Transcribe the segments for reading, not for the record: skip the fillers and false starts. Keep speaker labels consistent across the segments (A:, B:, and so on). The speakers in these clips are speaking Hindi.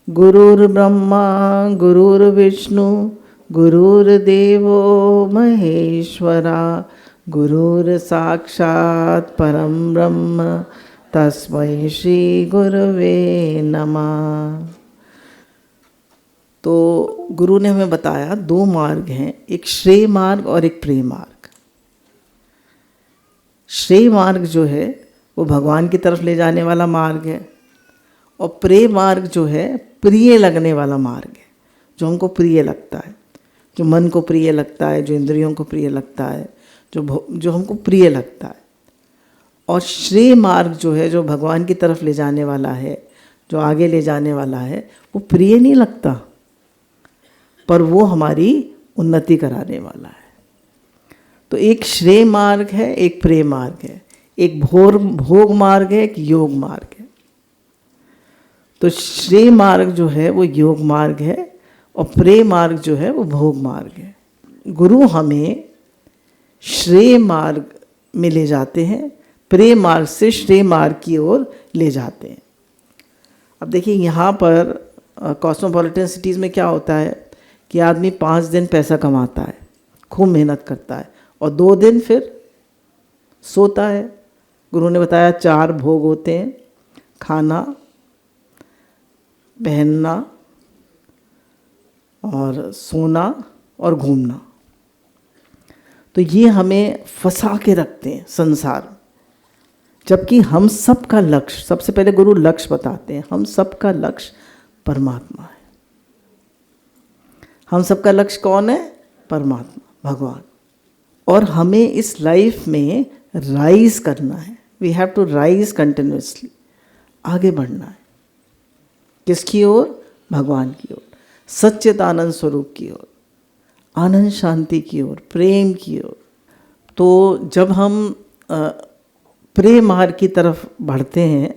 A: गुरुर्ब्रह्मा गुरुर्विष्णु गुरुर्देवो महेश्वरा गुरुर्साक्षात् परं ब्रह्म तस्मै श्री गुरवे नमः। तो गुरु ने हमें बताया दो मार्ग हैं, एक श्रेय मार्ग और एक प्रेय मार्ग। श्रेय मार्ग जो है वो भगवान की तरफ ले जाने वाला मार्ग है, और प्रेय मार्ग जो है प्रिय लगने वाला मार्ग है, जो हमको प्रिय लगता है, जो मन को प्रिय लगता है, जो इंद्रियों को प्रिय लगता है, जो हमको प्रिय लगता है। और श्रेय मार्ग जो है, जो भगवान की तरफ ले जाने वाला है, जो आगे ले जाने वाला है, वो प्रिय नहीं लगता, पर वो हमारी उन्नति कराने वाला है। तो एक श्रेय मार्ग है, एक प्रेय मार्ग है, एक भोग मार्ग है, एक योग मार्ग है। तो श्रेय मार्ग जो है वो योग मार्ग है, और प्रेय मार्ग जो है वो भोग मार्ग है। गुरु हमें श्रेय मार्ग में ले जाते हैं, प्रेय मार्ग से श्रेय मार्ग की ओर ले जाते हैं। अब देखिए यहाँ पर कॉस्मोपॉलिटन सिटीज़ में क्या होता है कि आदमी 5 दिन पैसा कमाता है, खूब मेहनत करता है, और 2 दिन फिर सोता है। गुरु ने बताया 4 भोग होते हैं, खाना, पहनना और सोना और घूमना। तो ये हमें फंसा के रखते हैं संसार में, जबकि हम सबका लक्ष्य, सबसे पहले गुरु लक्ष्य बताते हैं, हम सबका लक्ष्य परमात्मा है। हम सबका लक्ष्य कौन है? परमात्मा, भगवान। और हमें इस लाइफ में राइज करना है, we have to rise continuously, आगे बढ़ना है। किसकी ओर? भगवान की ओर, सच्चिदानंद स्वरूप की ओर, आनंद शांति की ओर, प्रेम की ओर। तो जब हम प्रेम मार्ग की तरफ बढ़ते हैं,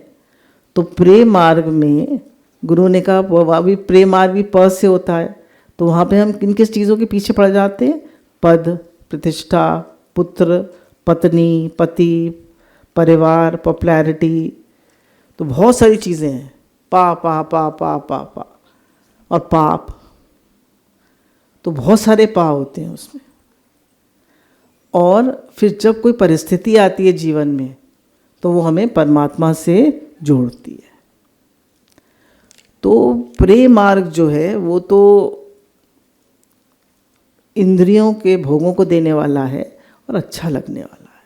A: तो प्रेम मार्ग में गुरु ने कहा वह भी प्रेम मार्ग भी प से होता है। तो वहाँ पे हम किन किस चीज़ों के पीछे पड़ जाते हैं? पद, प्रतिष्ठा, पुत्र, पत्नी, पति, परिवार, पॉपुलैरिटी। तो बहुत सारी चीज़ें हैं, पा पा पा पा पा पा और पाप। तो बहुत सारे पा होते हैं उसमें। और फिर जब कोई परिस्थिति आती है जीवन में, तो वो हमें परमात्मा से जोड़ती है। तो प्रेय मार्ग जो है वो तो इंद्रियों के भोगों को देने वाला है और अच्छा लगने वाला है,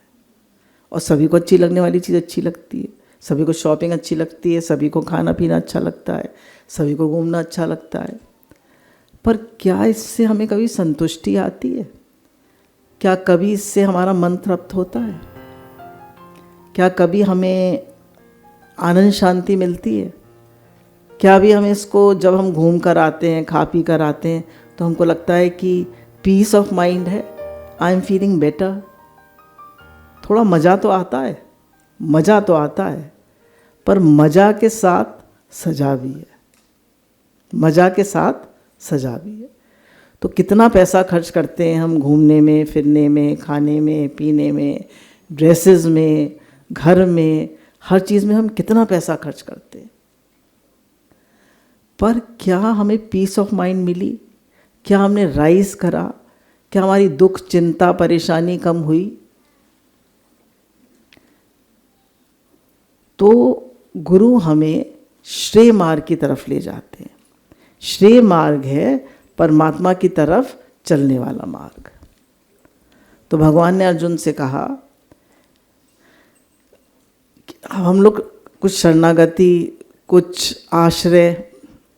A: और सभी को अच्छी लगने वाली चीज़ अच्छी लगती है। सभी को शॉपिंग अच्छी लगती है, सभी को खाना पीना अच्छा लगता है, सभी को घूमना अच्छा लगता है। पर क्या इससे हमें कभी संतुष्टि आती है? क्या कभी इससे हमारा मन तृप्त होता है? क्या कभी हमें आनंद शांति मिलती है? क्या भी हमें इसको, जब हम घूम कर आते हैं, खा पी कर आते हैं, तो हमको लगता है कि पीस ऑफ माइंड है, आई एम फीलिंग बेटर? थोड़ा मज़ा तो आता है, मज़ा तो आता है, पर मज़ा के साथ सजा भी है, मज़ा के साथ सजा भी है। तो कितना पैसा खर्च करते हैं हम घूमने में, फिरने में, खाने में, पीने में, ड्रेसेस में, घर में, हर चीज़ में हम कितना पैसा खर्च करते हैं। पर क्या हमें पीस ऑफ माइंड मिली? क्या हमने राइज करा? क्या हमारी दुख, चिंता, परेशानी कम हुई? तो गुरु हमें श्रेय मार्ग की तरफ ले जाते हैं। श्रेय मार्ग है परमात्मा की तरफ चलने वाला मार्ग। तो भगवान ने अर्जुन से कहा, हम लोग कुछ शरणागति, कुछ आश्रय।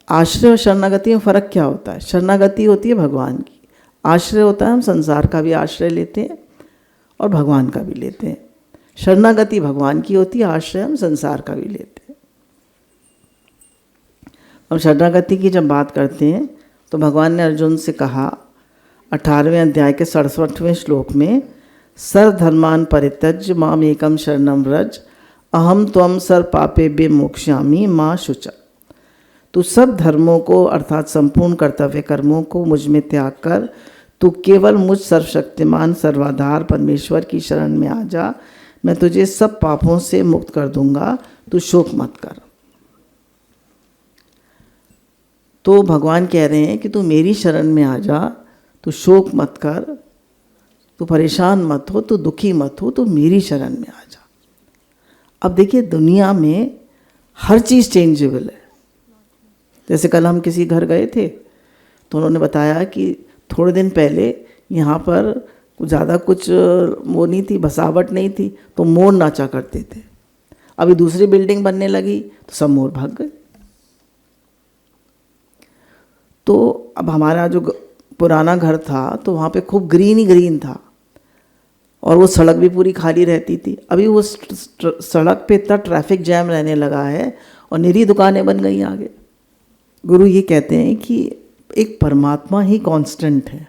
A: आश्रय और शरणागति में फ़र्क क्या होता है? शरणागति होती है भगवान की, आश्रय होता है हम संसार का भी आश्रय लेते हैं और भगवान का भी लेते हैं। शरणागति भगवान की होती है, आश्रय हम संसार का भी लेते हैं। अब शरणागति की जब बात करते हैं, तो भगवान ने अर्जुन से कहा 18वें अध्याय के 67वें श्लोक में, सर्वधर्मान् परित्यज्य माम एकम शरणं व्रज अहम त्वं सर्व पापेभ्यो मोक्ष्यामि मा शुचा। तू सब धर्मों को, अर्थात संपूर्ण कर्तव्य कर्मों को मुझ में त्याग कर तू केवल मुझ सर्वशक्तिमान सर्वाधार परमेश्वर की शरण में आ जा, मैं तुझे सब पापों से मुक्त कर दूंगा, तू शोक मत कर। तो भगवान कह रहे हैं कि तू मेरी शरण में आ जा, तू शोक मत कर, तू परेशान मत हो, तू दुखी मत हो, तू मेरी शरण में आ जा। अब देखिए दुनिया में हर चीज़ चेंजेबल है। जैसे कल हम किसी घर गए थे तो उन्होंने बताया कि थोड़े दिन पहले यहाँ पर ज़्यादा कुछ वो नहीं थी, बसावट नहीं थी, तो मोर नाचा करते थे। अभी दूसरी बिल्डिंग बनने लगी तो सब मोर भाग गए। तो अब हमारा जो पुराना घर था तो वहाँ पे खूब ग्रीन ही ग्रीन था और वो सड़क भी पूरी खाली रहती थी। अभी वो सड़क पे इतना ट्रैफिक जैम रहने लगा है और निरी दुकानें बन गई आगे। गुरु ये कहते हैं कि एक परमात्मा ही कांस्टेंट है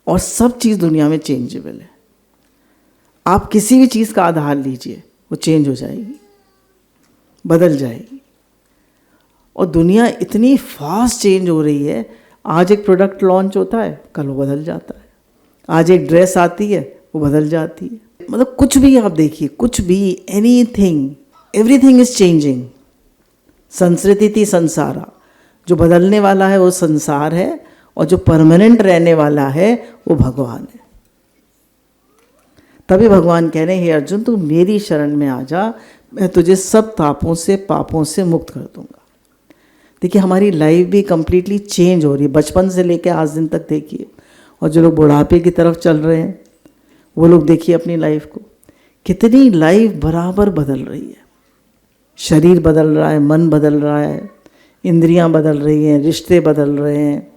A: और सब चीज़ दुनिया में चेंजेबल है। आप किसी भी चीज़ का आधार लीजिए, वो चेंज हो जाएगी, बदल जाएगी। और दुनिया इतनी फास्ट चेंज हो रही है, आज एक प्रोडक्ट लॉन्च होता है, कल वो बदल जाता है। आज एक ड्रेस आती है, वो बदल जाती है। मतलब कुछ भी आप देखिए, कुछ भी, एनीथिंग, एवरीथिंग इज चेंजिंग। संस्कृति संसारा, जो बदलने वाला है वो संसार है और जो परमानेंट रहने वाला है वो भगवान है। तभी भगवान कह रहे हैं, हे अर्जुन तू मेरी शरण में आ जा, मैं तुझे सब तापों से, पापों से मुक्त कर दूंगा। देखिए हमारी लाइफ भी कंप्लीटली चेंज हो रही है, बचपन से लेकर आज दिन तक देखिए। और जो लोग बुढ़ापे की तरफ चल रहे हैं वो लोग देखिए अपनी लाइफ को, कितनी लाइफ बराबर बदल रही है। शरीर बदल रहा है, मन बदल रहा है, इंद्रियां बदल रही हैं, रिश्ते बदल रहे हैं,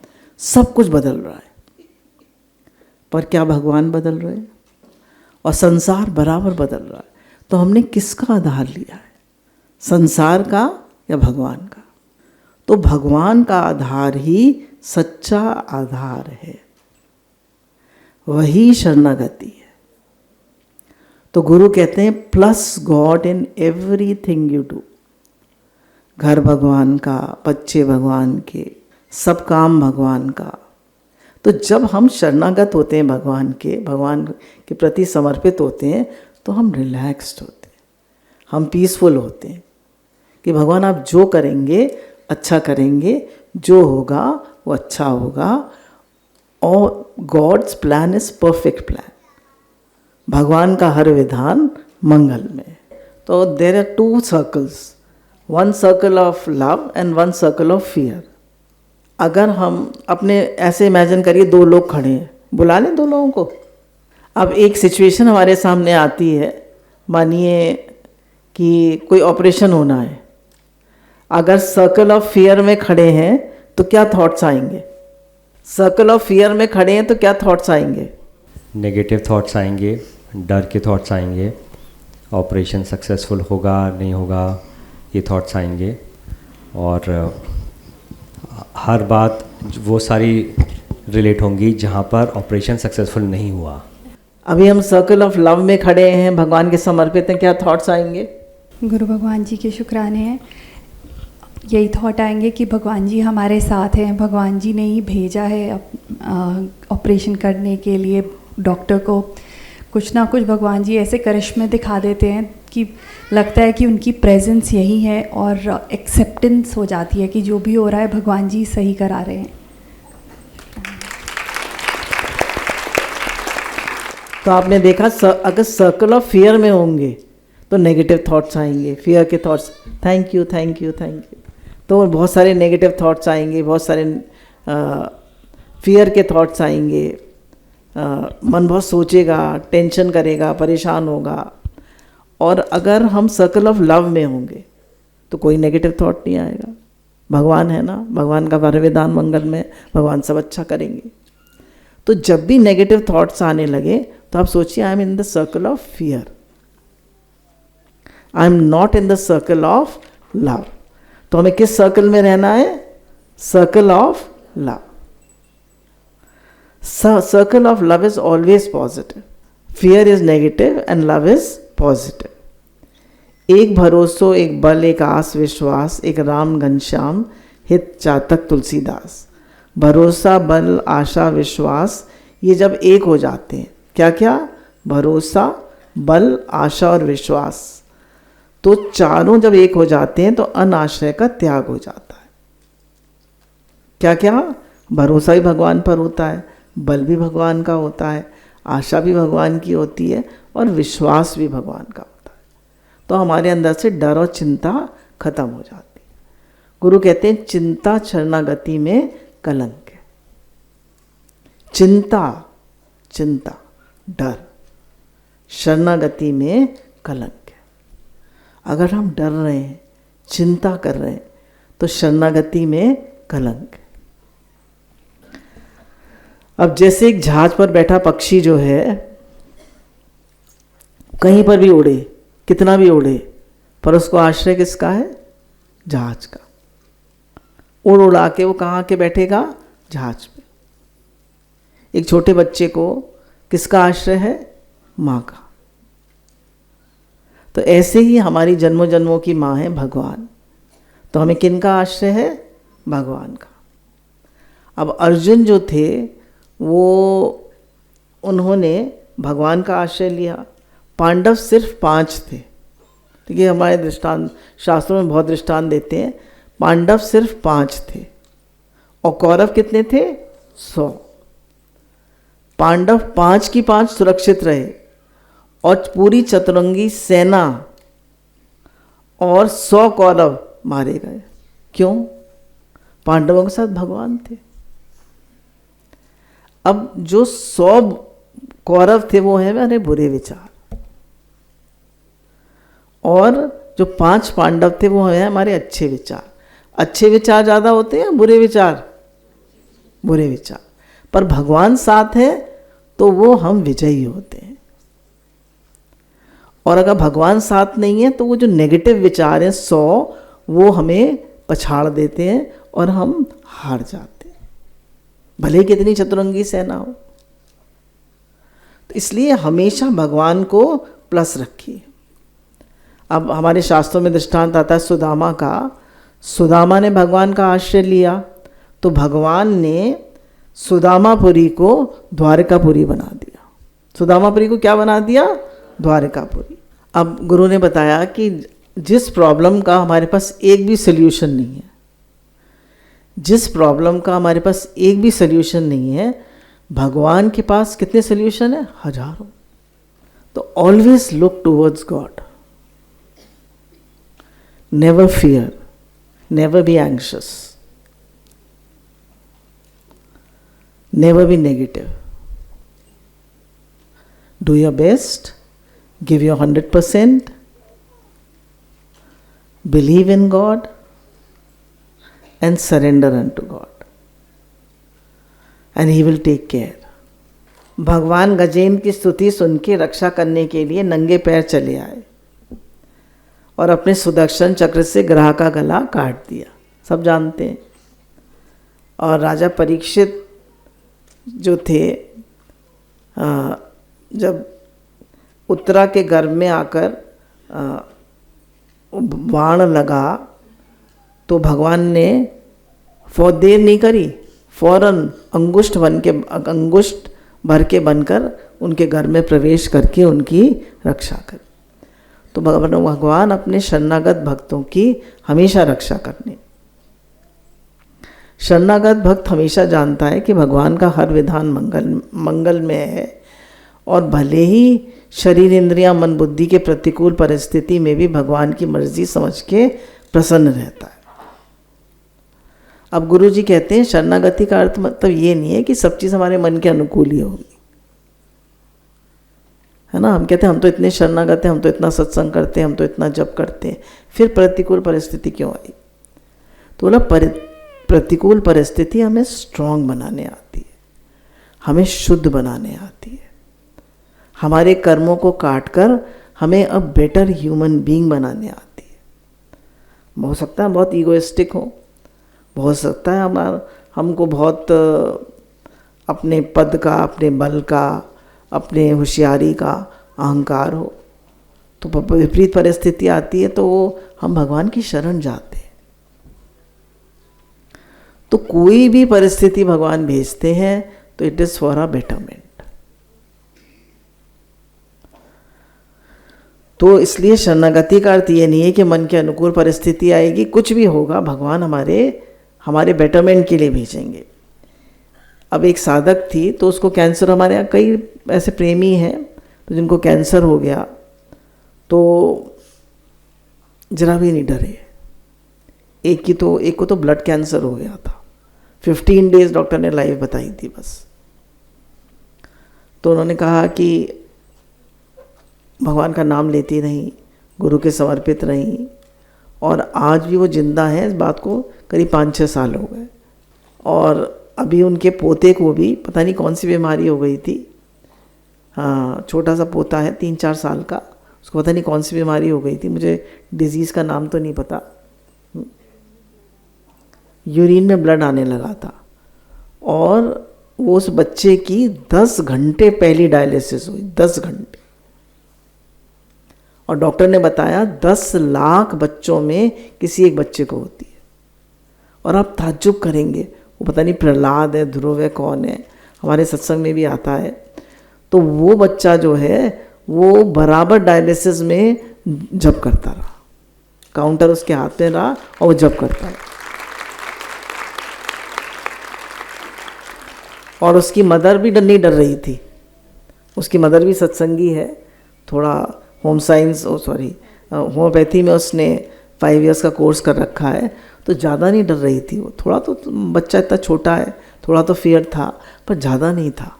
A: सब कुछ बदल रहा है। पर क्या भगवान बदल रहे हैं? और संसार बराबर बदल रहा है। तो हमने किसका आधार लिया है, संसार का या भगवान का? तो भगवान का आधार ही सच्चा आधार है, वही शरणागति है। तो गुरु कहते हैं plus God in everything you do. घर भगवान का, बच्चे भगवान के, सब काम भगवान का। तो जब हम शरणागत होते हैं भगवान के प्रति समर्पित होते हैं तो हम रिलैक्स्ड होते हैं, हम पीसफुल होते हैं कि भगवान आप जो करेंगे अच्छा करेंगे, जो होगा वो अच्छा होगा। और God's plan is perfect plan. भगवान का हर विधान मंगल में। तो there are two circles, one circle of love and one circle of fear. अगर हम अपने ऐसे इमेजिन करिए, दो लोग खड़े हैं, बुला लें दो लोगों को। अब एक सिचुएशन हमारे सामने आती है, मानिए कि कोई ऑपरेशन होना है। अगर सर्कल ऑफ फियर में खड़े हैं तो क्या थॉट्स आएंगे? सर्कल ऑफ फियर में खड़े हैं तो क्या थॉट्स आएंगे?
B: नेगेटिव थॉट्स आएंगे, डर के थॉट्स आएंगे, ऑपरेशन सक्सेसफुल होगा नहीं होगा ये थॉट्स आएंगे। और हर बात वो सारी रिलेट होंगी जहाँ पर ऑपरेशन सक्सेसफुल नहीं हुआ।
A: अभी हम सर्कल ऑफ लव में खड़े हैं, भगवान के समर्पित हैं, क्या थॉट्स आएंगे?
C: गुरु भगवान जी के शुक्राने हैं। यही थॉट आएंगे कि भगवान जी हमारे साथ हैं, भगवान जी ने ही भेजा है ऑपरेशन करने के लिए डॉक्टर को। कुछ ना कुछ भगवान जी ऐसे करिश्मे दिखा देते हैं कि लगता है कि उनकी प्रेजेंस यही है और एक्सेप्टेंस हो जाती है कि जो भी हो रहा है भगवान जी सही करा रहे हैं।
A: तो आपने देखा अगर सर्कल ऑफ फियर में होंगे तो नेगेटिव थॉट्स आएंगे, फियर के thoughts. Thank you thank you thank you, तो बहुत सारे नेगेटिव थॉट्स आएंगे, बहुत सारे फियर के थॉट्स आएंगे। मन बहुत सोचेगा, टेंशन करेगा, परेशान होगा। और अगर हम सर्कल ऑफ लव में होंगे तो कोई नेगेटिव थॉट नहीं आएगा। भगवान है ना, भगवान का वरविधान मंगल में, भगवान सब अच्छा करेंगे। तो जब भी नेगेटिव थॉट्स आने लगे तो आप सोचिए, I am in the circle of fear, I am not in the circle of love. तो हमें किस सर्कल में रहना है? Circle of love. Circle of love is always positive, fear is negative and love is positive. एक भरोसो, एक बल, एक आस विश्वास, एक राम घनश्याम, हित चातक तुलसीदास। भरोसा, बल, आशा, विश्वास, ये जब एक हो जाते हैं, क्या क्या? भरोसा, बल, आशा और विश्वास, तो चारों जब एक हो जाते हैं तो अनाश्रय का त्याग हो जाता है। क्या क्या? भरोसा भी भगवान पर होता है, बल भी भगवान का होता है, आशा भी भगवान की होती है और विश्वास भी भगवान का होता है। तो हमारे अंदर से डर और चिंता खत्म हो जाती है। गुरु कहते हैं चिंता शरणागति में कलंक है। चिंता डर, शरणागति में कलंक है। अगर हम डर रहे हैं, चिंता कर रहे हैं, तो शरणागति में कलंक है। अब जैसे एक जहाज पर बैठा पक्षी जो है, कहीं पर भी उड़े, कितना भी उड़े, पर उसको आश्रय किसका है? जहाज का। उड़ उड़ा के वो कहाँ के बैठेगा? जहाज पे। एक छोटे बच्चे को किसका आश्रय है? माँ का। तो ऐसे ही हमारी जन्मों जन्मों की माँ है भगवान। तो हमें किन का आश्रय है? भगवान का। अब अर्जुन जो थे वो उन्होंने भगवान का आश्रय लिया। पांडव सिर्फ 5 थे। ठीक है, हमारे दृष्टांत शास्त्रों में बहुत दृष्टांत देते हैं। पांडव सिर्फ 5 थे और कौरव कितने थे? 100। पांडव 5 की 5 सुरक्षित रहे और पूरी चतुरंगी सेना और 100 कौरव मारे गए। क्यों? पांडवों के साथ भगवान थे। अब जो 100 कौरव थे वो है मेरे बुरे विचार, और जो 5 पांडव थे वो है हमारे अच्छे विचार। अच्छे विचार ज़्यादा होते हैं, बुरे विचार? बुरे विचार। पर भगवान साथ है तो वो हम विजयी होते हैं। और अगर भगवान साथ नहीं है तो वो जो नेगेटिव विचार हैं 100, वो हमें पछाड़ देते हैं और हम हार जाते हैं, भले कितनी चतुरंगी सेना हो। तो इसलिए हमेशा भगवान को प्लस रखिए। अब हमारे शास्त्रों में दृष्टांत आता है सुदामा का। सुदामा ने भगवान का आश्रय लिया तो भगवान ने सुदामापुरी को द्वारकापुरी बना दिया। सुदामापुरी को क्या बना दिया? द्वारकापुरी। अब गुरु ने बताया कि जिस प्रॉब्लम का हमारे पास एक भी सल्यूशन नहीं है, जिस प्रॉब्लम का हमारे पास एक भी सल्यूशन नहीं है, भगवान के पास कितने सल्यूशन है? हजारों। तो always look towards God. Never fear, never be anxious, never be negative. Do your best, give your 100%, believe in God and surrender unto God, and He will take care. भगवान गजेंद्र की स्तुति सुन के रक्षा करने के लिए नंगे पैर चले आए और अपने सुदर्शन चक्र से ग्रह का गला काट दिया, सब जानते हैं। और राजा परीक्षित जो थे, जब उत्तरा के गर्भ में आकर बाण लगा तो भगवान ने देर नहीं करी, फौरन अंगुष्ठ भर के बनकर उनके घर में प्रवेश करके उनकी रक्षा करी। तो भगवान अपने शरणागत भक्तों की हमेशा रक्षा करने। शरणागत भक्त हमेशा जानता है कि भगवान का हर विधान मंगलमय है, और भले ही शरीर इंद्रियां मन बुद्धि के प्रतिकूल परिस्थिति में भी भगवान की मर्जी समझ के प्रसन्न रहता है। अब गुरु जी कहते हैं शरणागति का अर्थ मतलब ये नहीं है कि सब चीज़ हमारे मन के अनुकूल ही होगी, है ना। हम कहते हैं हम तो इतने शरणागत हैं, हम तो इतना सत्संग करते हैं, हम तो इतना जप करते हैं, फिर प्रतिकूल परिस्थिति क्यों आई? तो बोला प्रतिकूल परिस्थिति हमें स्ट्रांग बनाने आती है, हमें शुद्ध बनाने आती है, हमारे कर्मों को काट कर हमें अब बेटर ह्यूमन बीइंग बनाने आती है। हो सकता है बहुत ईगोइस्टिक हो, हो सकता है हमको बहुत अपने पद का, अपने बल का, अपने होशियारी का अहंकार हो, तो विपरीत परिस्थिति आती है तो हम भगवान की शरण जाते हैं। तो कोई भी परिस्थिति भगवान भेजते हैं तो it is for a betterment. तो इसलिए शरणागति का अर्थ ये नहीं है कि मन के अनुकूल परिस्थिति आएगी, कुछ भी होगा भगवान हमारे बेटरमेंट के लिए भेजेंगे। अब एक साधक थी तो उसको कैंसर, हमारे यहाँ कई ऐसे प्रेमी हैं तो जिनको कैंसर हो गया तो जरा भी नहीं डरे। एक को तो ब्लड कैंसर हो गया था, 15 डेज डॉक्टर ने लाइफ बताई थी बस। तो उन्होंने कहा कि भगवान का नाम लेती रही, गुरु के समर्पित रही, और आज भी वो जिंदा है। इस बात को करीब 5-6 साल हो गए। और अभी उनके पोते को भी पता नहीं कौन सी बीमारी हो गई थी। हाँ, छोटा सा पोता है 3-4 साल का, उसको पता नहीं कौन सी बीमारी हो गई थी, मुझे डिजीज़ का नाम तो नहीं पता। यूरिन में ब्लड आने लगा था और वो उस बच्चे की 10 घंटे पहली डायलिसिस हुई, 10 घंटे। और डॉक्टर ने बताया 10 लाख बच्चों में किसी एक बच्चे को होती है। और आप ताज्जुब करेंगे, वो पता नहीं प्रहलाद है, ध्रुव है, कौन है, हमारे सत्संग में भी आता है। तो वो बच्चा जो है वो बराबर डायलिसिस में जप करता रहा, काउंटर उसके हाथ में रहा और वो जप करता रहा। और उसकी मदर भी नहीं डर रही थी। उसकी मदर भी सत्संगी है, थोड़ा होम्योपैथी में उसने 5 इयर्स का कोर्स कर रखा है, तो ज़्यादा नहीं डर रही थी वो। थोड़ा तो बच्चा इतना छोटा है, थोड़ा तो फियर था, पर ज़्यादा नहीं था।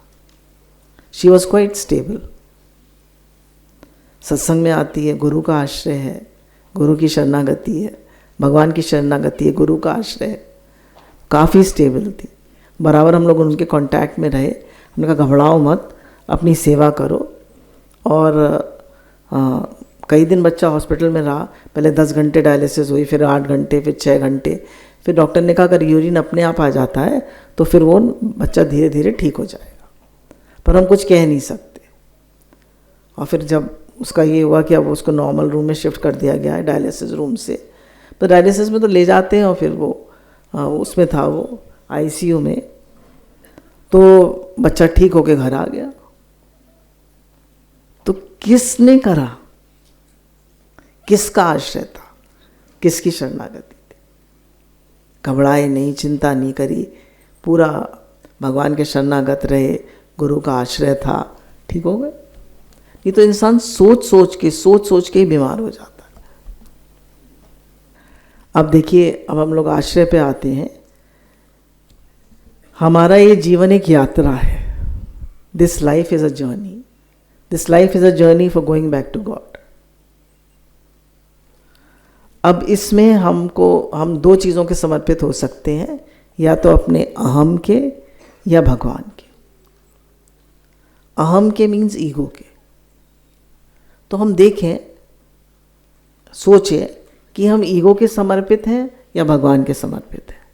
A: She was quite stable. सत्संग में आती है, गुरु का आश्रय है, गुरु की शरणागति है, भगवान की शरणागति है, गुरु का आश्रय है। काफ़ी स्टेबल थी। बराबर हम लोग उनके कांटेक्ट में रहे। हमने कहा घबराओ मत, अपनी सेवा करो। और कई दिन बच्चा हॉस्पिटल में रहा। पहले 10 घंटे डायलिसिस हुई, फिर 8 घंटे, फिर 6 घंटे। फिर डॉक्टर ने कहा अगर यूरिन अपने आप आ जाता है तो फिर वो बच्चा धीरे धीरे ठीक हो जाएगा, पर हम कुछ कह नहीं सकते। और फिर जब उसका ये हुआ कि अब उसको नॉर्मल रूम में शिफ्ट कर दिया गया है डायलिसिस रूम से, तो डायलिसिस में तो ले जाते हैं। और फिर वो उसमें था, वो आईसीयू में। तो बच्चा ठीक होके घर आ गया। तो किसने करा? किसका आश्रय था? किसकी शरणागति थी? घबराए नहीं, चिंता नहीं करी, पूरा भगवान के शरणागत रहे, गुरु का आश्रय था, ठीक हो गए। ये तो इंसान सोच सोच के ही बीमार हो जाता है। अब देखिए, अब हम लोग आश्रय पे आते हैं। हमारा ये जीवन एक यात्रा है। This life is a journey. This life is a journey for going back to God. अब इसमें हम 2 चीज़ों के समर्पित हो सकते हैं, या तो अपने अहम के या भगवान के। अहम के मीन्स ईगो के। तो हम देखें, सोचें कि हम ईगो के समर्पित हैं या भगवान के समर्पित हैं।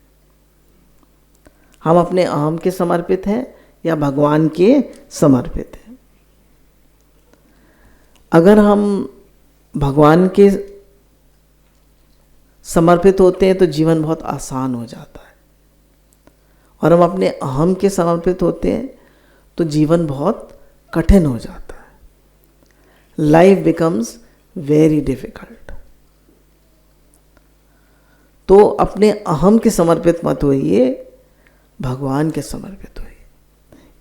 A: हम अपने अहम के समर्पित हैं या भगवान के समर्पित हैं। अगर हम भगवान के समर्पित होते हैं तो जीवन बहुत आसान हो जाता है, और हम अपने अहम के समर्पित होते हैं तो जीवन बहुत कठिन हो जाता है। Life becomes very difficult. तो अपने अहम के समर्पित मत होइए, भगवान के समर्पित होइए।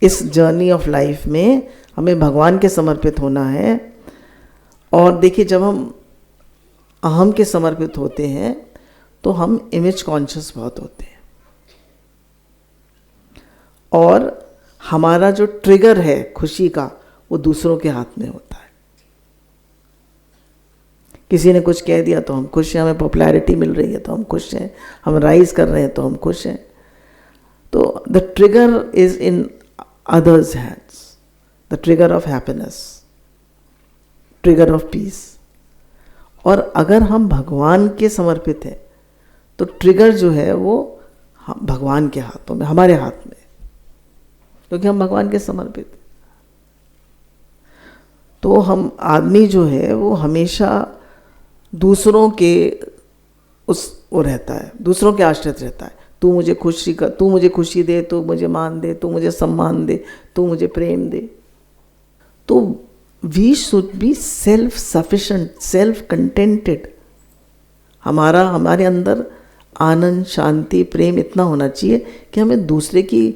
A: इस जर्नी ऑफ लाइफ में हमें भगवान के समर्पित होना है। और देखिए, जब हम अहम के समर्पित होते हैं तो हम इमेज कॉन्शियस बहुत होते हैं, और हमारा जो ट्रिगर है खुशी का वो दूसरों के हाथ में होता है। किसी ने कुछ कह दिया तो हम खुश हैं, हमें पॉपुलैरिटी मिल रही है तो हम खुश हैं, हम राइज कर रहे हैं तो हम खुश हैं। तो the trigger is in others hands, the trigger of happiness, trigger of peace. और अगर हम भगवान के समर्पित हैं तो ट्रिगर जो है वो भगवान के हाथों में, हमारे हाथ में, क्योंकि हम भगवान के समर्पित। तो हम आदमी जो है वो हमेशा दूसरों के वो रहता है, दूसरों के आश्रित रहता है। तू मुझे खुशी दे, तू मुझे मान दे, तू मुझे सम्मान दे, तू मुझे प्रेम दे। तो we should be self sufficient, self contented. हमारे अंदर आनंद, शांति, प्रेम इतना होना चाहिए कि हमें दूसरे की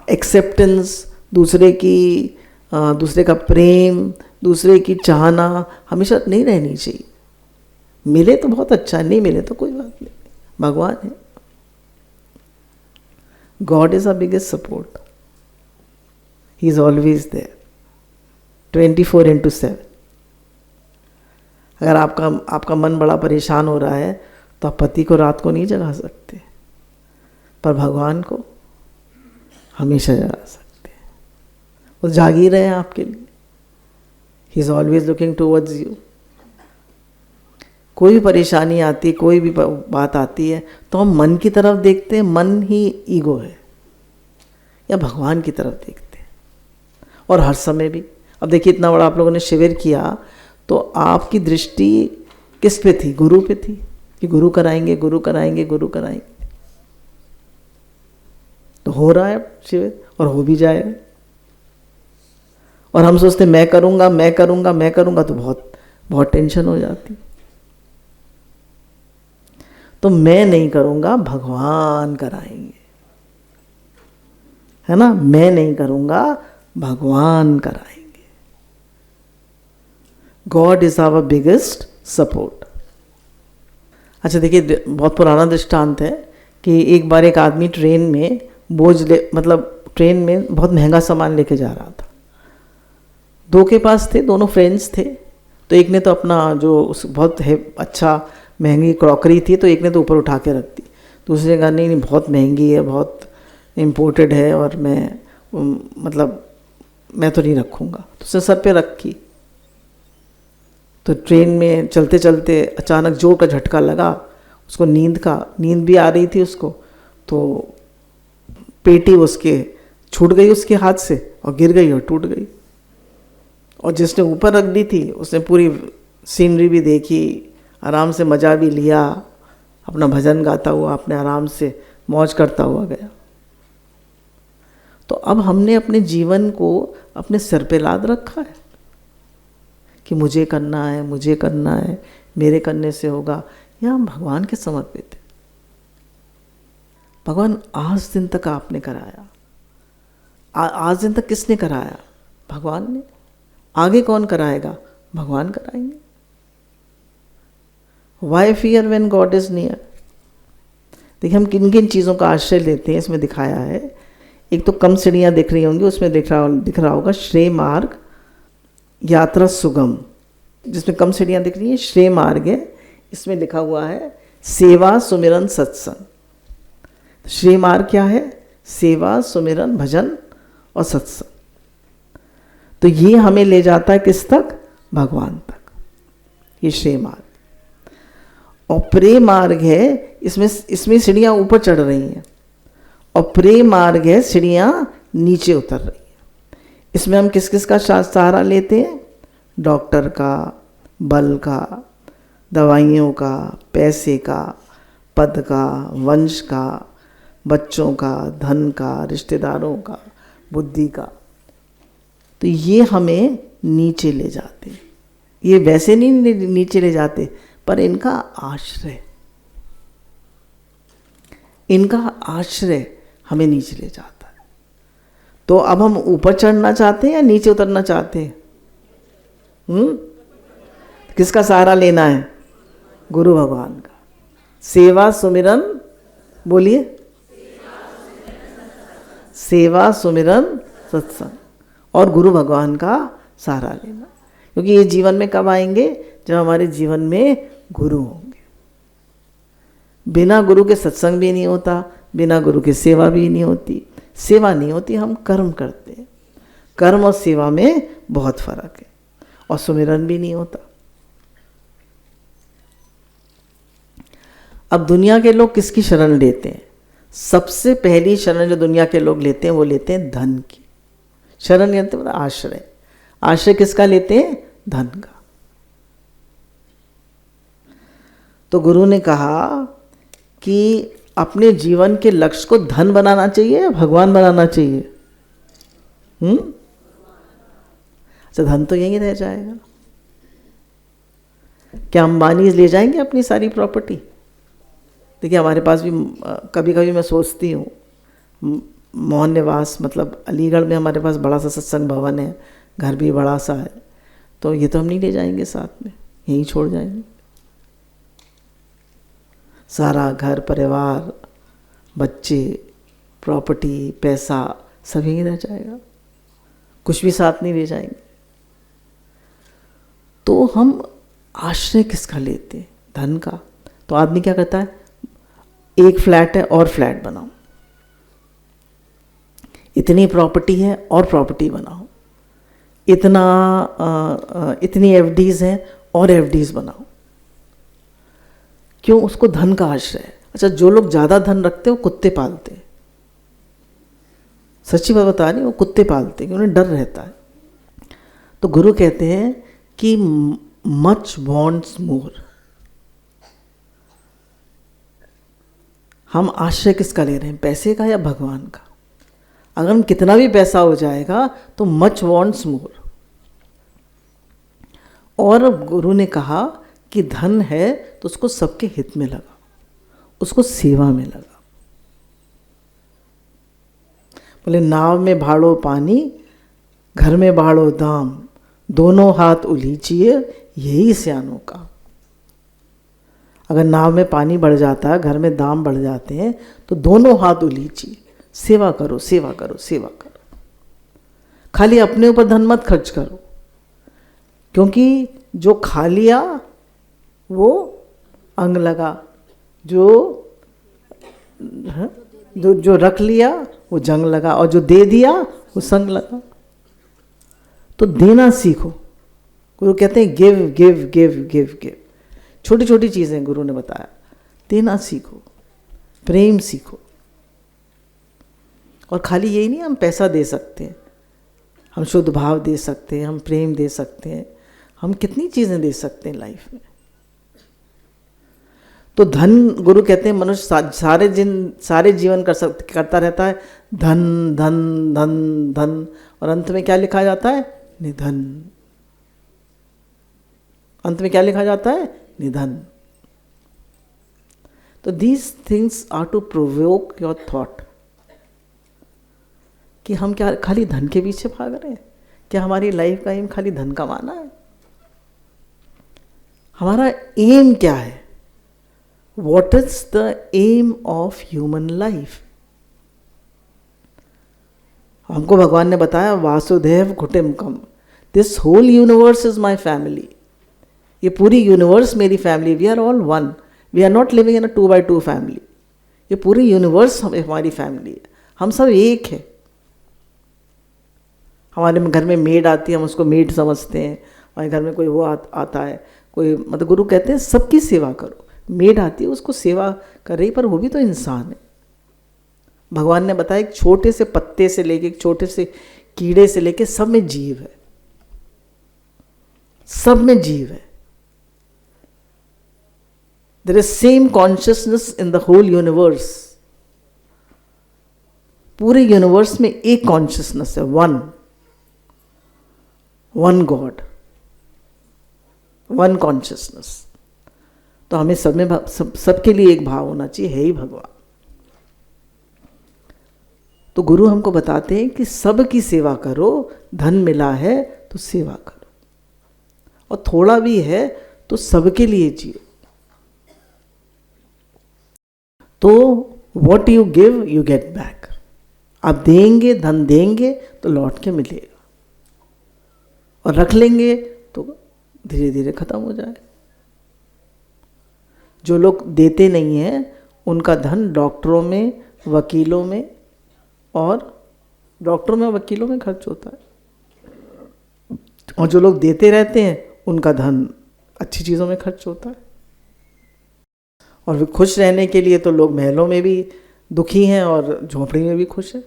A: एक्सेप्टेंस, दूसरे का प्रेम, दूसरे की चाहना हमेशा नहीं रहनी चाहिए। मिले तो बहुत अच्छा, नहीं मिले तो कोई बात नहीं, भगवान है। God is our biggest support, he is always there 24/7। अगर आपका मन बड़ा परेशान हो रहा है तो आप पति को रात को नहीं जगा सकते, पर भगवान को हमेशा जगा सकते हैं। वो जाग ही रहे हैं आपके लिए। ही is always looking towards you. कोई भी परेशानी आती, कोई भी बात आती है तो हम मन की तरफ देखते हैं, मन ही ईगो है, या भगवान की तरफ देखते हैं। और हर समय भी, अब देखिए इतना बड़ा आप लोगों ने शिविर किया तो आपकी दृष्टि किस पे थी? गुरु पे थी कि गुरु कराएंगे, गुरु कराएंगे, गुरु कराएंगे। तो हो रहा है शिविर और हो भी जाएगा। और हम सोचते मैं करूंगा, मैं करूंगा, मैं करूंगा, तो बहुत बहुत टेंशन हो जाती। तो मैं नहीं करूंगा, भगवान कराएंगे, है ना? मैं नहीं करूंगा, भगवान कराएंगे। God is our biggest support. अच्छा देखिए, बहुत पुराना दृष्टांत है कि एक बार एक आदमी ट्रेन में ट्रेन में बहुत महंगा सामान लेके जा रहा था। दो के पास थे, दोनों फ्रेंड्स थे। तो एक ने तो अपना जो बहुत अच्छा महंगी क्रॉकरी थी, तो एक ने तो ऊपर उठा के रख दी। दूसरे ने कहा नहीं बहुत महंगी है, बहुत इम्पोर्टेड है, और मैं तो नहीं रखूँगा। तो उसने सर पे रखी। तो ट्रेन में चलते चलते अचानक जोर का झटका लगा उसको, नींद भी आ रही थी उसको। तो पेटी उसके छूट गई उसके हाथ से और गिर गई और टूट गई। और जिसने ऊपर रख दी थी उसने पूरी सीनरी भी देखी, आराम से मज़ा भी लिया, अपना भजन गाता हुआ अपने आराम से मौज करता हुआ गया। तो अब हमने अपने जीवन को अपने सिर पे लाद रखा है कि मुझे करना है, मुझे करना है, मेरे करने से होगा, या हम भगवान के समर्पित हैं। भगवान आज दिन तक आपने कराया, आज दिन तक किसने कराया? भगवान ने। आगे कौन कराएगा? भगवान कराएंगे। Why fear when God is near? देखिए हम किन किन चीज़ों का आश्रय लेते हैं, इसमें दिखाया है। एक तो कम सीढ़ियाँ दिख रही होंगी, उसमें दिख रहा होगा श्रेय मार्ग यात्रा सुगम। जिसमें कम सीढ़ियाँ दिख रही हैं श्रेय मार्ग है, इसमें लिखा हुआ है सेवा सुमिरन सत्संग। श्रेय मार्ग क्या है? सेवा, सुमिरन, भजन और सत्संग। तो ये हमें ले जाता है किस तक? भगवान तक, ये श्रेय मार्ग। और प्रेम मार्ग है, इसमें सीढ़ियाँ ऊपर चढ़ रही हैं, और प्रेम मार्ग है सीढ़ियाँ नीचे उतर रही हैं। इसमें हम किस किस का सहारा लेते हैं? डॉक्टर का, बल का, दवाइयों का, पैसे का, पद का, वंश का, बच्चों का, धन का, रिश्तेदारों का, बुद्धि का। तो ये हमें नीचे ले जाते। ये वैसे नहीं नीचे ले जाते, पर इनका आश्रय हमें नीचे ले जाता है। तो अब हम ऊपर चढ़ना चाहते हैं या नीचे उतरना चाहते हैं? किसका सहारा लेना है? गुरु भगवान का। सेवा सुमिरन, बोलिए, सेवा सुमिरन सत्संग, और गुरु भगवान का सहारा लेना। क्योंकि ये जीवन में कब आएंगे? जब हमारे जीवन में गुरु होंगे। बिना गुरु के सत्संग भी नहीं होता, बिना गुरु के सेवा भी नहीं होती। सेवा नहीं होती, हम कर्म करते हैं। कर्म और सेवा में बहुत फर्क है। और सुमिरन भी नहीं होता। अब दुनिया के लोग किसकी शरण लेते हैं? सबसे पहली शरण जो दुनिया के लोग लेते हैं वो लेते हैं धन की शरण लेते हैं, मतलब आश्रय। आश्रय किसका लेते हैं? धन का। तो गुरु ने कहा कि अपने जीवन के लक्ष्य को धन बनाना चाहिए या भगवान बनाना चाहिए? अच्छा, धन तो यहीं रह जाएगा। क्या अंबानी ले जाएंगे अपनी सारी प्रॉपर्टी? देखिए हमारे पास भी कभी कभी मैं सोचती हूँ, मोहन निवास मतलब अलीगढ़ में हमारे पास बड़ा सा सत्संग भवन है, घर भी बड़ा सा है, तो ये तो हम नहीं ले जाएंगे साथ में, यहीं छोड़ जाएंगे। सारा घर परिवार, बच्चे, प्रॉपर्टी, पैसा सब यहीं रह जाएगा, कुछ भी साथ नहीं ले जाएंगे। तो हम आश्रय किसका लेते हैं? धन का। तो आदमी क्या करता है, एक फ्लैट है और फ्लैट बनाओ, इतनी प्रॉपर्टी है और प्रॉपर्टी बनाओ, इतनी एफडीज हैं और एफडीज बनाओ। क्यों? उसको धन का आश्रय है। अच्छा, जो लोग ज़्यादा धन रखते हैं वो कुत्ते पालते हैं, सच्ची बात बता रही, वो कुत्ते पालते हैं, उन्हें डर रहता है। तो गुरु कहते हैं कि मच वॉन्ट्स मोर। हम आश्रय किसका ले रहे हैं, पैसे का या भगवान का? अगर हम कितना भी पैसा हो जाएगा तो मच वॉन्ट्स मोर। और गुरु ने कहा कि धन है तो उसको सबके हित में लगा, उसको सेवा में लगा। बोले नाव में भाड़ो पानी, घर में भाड़ो दाम, दोनों हाथ उलीचिए, यही सियानों का। अगर नाव में पानी बढ़ जाता है, घर में दाम बढ़ जाते हैं, तो दोनों हाथ उलीचिए, सेवा करो, सेवा करो, सेवा करो। खाली अपने ऊपर धन मत खर्च करो, क्योंकि जो खा लिया वो अंग लगा, जो रख लिया वो जंग लगा, और जो दे दिया वो संग लगा। तो देना सीखो। गुरु कहते हैं give give give give give. छोटी छोटी चीज़ें गुरु ने बताया, देना सीखो, प्रेम सीखो। और खाली यही नहीं हम पैसा दे सकते हैं, हम शुद्ध भाव दे सकते हैं, हम प्रेम दे सकते हैं, हम कितनी चीज़ें दे सकते हैं लाइफ में। तो धन, गुरु कहते हैं मनुष्य सारे जीवन करता रहता है धन धन धन धन, और अंत में क्या लिखा जाता है? निधन। अंत में क्या लिखा जाता है? निधन। तो these things are to provoke your thought कि हम क्या खाली धन के पीछे भाग रहे हैं? क्या हमारी लाइफ का एम खाली धन कमाना है? हमारा एम क्या है? What is the aim of human life? हमको भगवान ने बताया वासुदेव कुटुंबकम, this whole universe is my family. ये पूरी यूनिवर्स मेरी family, we are all one, we are not living in a 2x2 family. ये पूरी यूनिवर्स हमारी फैमिली है, हम सब एक है। हमारे घर में मेड आती है, हम उसको मेड समझते हैं, हमारे घर में कोई वो आता है, कोई मतलब गुरु कहते हैं सबकी सेवा करो। मेड आती है, उसको सेवा कर रही, पर वो भी तो इंसान है। भगवान ने बताया एक छोटे से पत्ते से लेके, एक छोटे से कीड़े से लेके सब में जीव है, सब में जीव है। There is same consciousness in the whole universe. पूरे यूनिवर्स में एक कॉन्शियसनेस है, वन गॉड, वन कॉन्शियसनेस। तो हमें सबके लिए एक भाव होना चाहिए, है ही भगवान। तो गुरु हमको बताते हैं कि सबकी सेवा करो, धन मिला है तो सेवा करो, और थोड़ा भी है तो सबके लिए जियो। तो what you give you get back. आप देंगे, धन देंगे तो लौट के मिलेगा, और रख लेंगे तो धीरे धीरे खत्म हो जाए। जो लोग देते नहीं हैं उनका धन डॉक्टरों में, वकीलों में, और डॉक्टरों में वकीलों में खर्च होता है, और जो लोग देते रहते हैं उनका धन अच्छी चीज़ों में खर्च होता है। और फिर खुश रहने के लिए तो लोग महलों में भी दुखी हैं और झोंपड़ी में भी खुश हैं।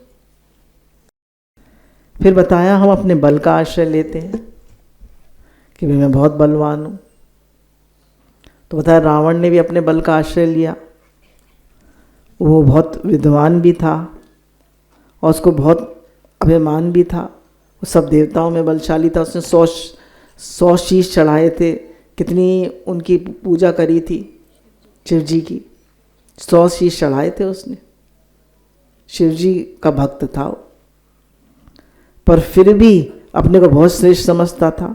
A: फिर बताया हम अपने बल का आश्रय लेते हैं कि भाई मैं बहुत बलवान हूँ। तो बताया रावण ने भी अपने बल का आश्रय लिया, वो बहुत विद्वान भी था और उसको बहुत अभिमान भी था, वो सब देवताओं में बलशाली था। उसने 100 शीश चढ़ाए थे, कितनी उनकी पूजा करी थी शिव जी की, 100 शीश चढ़ाए थे उसने, शिव जी का भक्त था वो, पर फिर भी अपने को बहुत श्रेष्ठ समझता था,